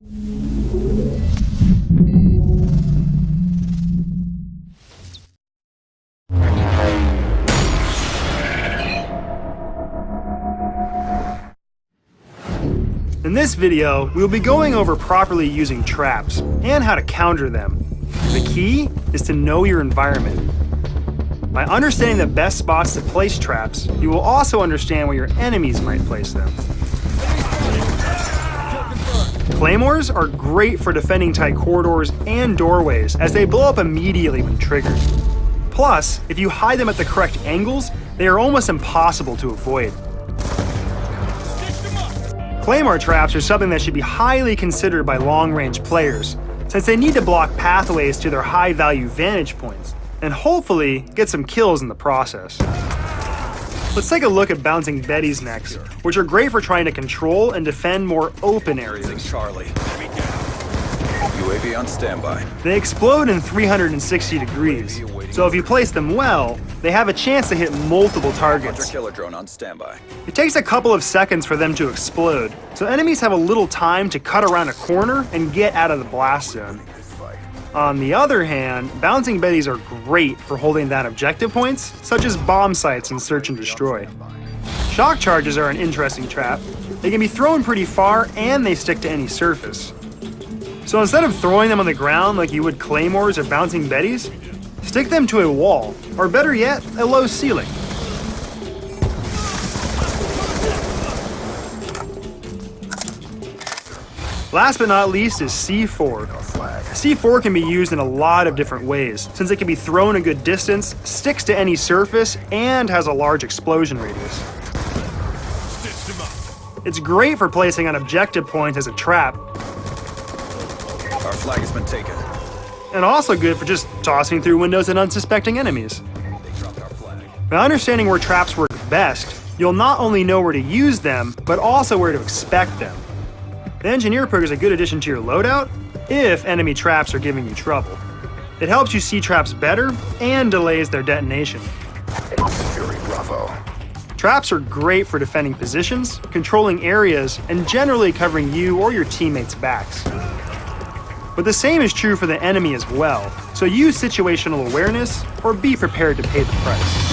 In this video, we will be going over properly using traps and how to counter them. The key is to know your environment. By understanding the best spots to place traps, you will also understand where your enemies might place them. Claymores are great for defending tight corridors and doorways as they blow up immediately when triggered. Plus, if you hide them at the correct angles, they are almost impossible to avoid. Claymore traps are something that should be highly considered by long-range players, since they need to block pathways to their high-value vantage points, and hopefully get some kills in the process. Let's take a look at Bouncing Betties next, which are great for trying to control and defend more open areas. Charlie, UAV on standby. They explode in 360 degrees, so if you place them well, they have a chance to hit multiple targets. Killer drone on standby. It takes a couple of seconds for them to explode, so enemies have a little time to cut around a corner and get out of the blast zone. On the other hand, Bouncing Betties are great for holding down objective points, such as bomb sites in Search and Destroy. Shock charges are an interesting trap. They can be thrown pretty far and they stick to any surface. So instead of throwing them on the ground like you would Claymores or Bouncing Betties, stick them to a wall, or better yet, a low ceiling. Last but not least is C4. C4 can be used in a lot of different ways, since it can be thrown a good distance, sticks to any surface, and has a large explosion radius. It's great for placing on objective points as a trap, Our flag has been taken. and also good for just tossing through windows at unsuspecting enemies. They dropped our flag. By understanding where traps work best, you'll not only know where to use them, but also where to expect them. The Engineer Perk is a good addition to your loadout if enemy traps are giving you trouble. It helps you see traps better and delays their detonation. Fury Bravo. Traps are great for defending positions, controlling areas, and generally covering you or your teammates' backs. But the same is true for the enemy as well, so use situational awareness or be prepared to pay the price.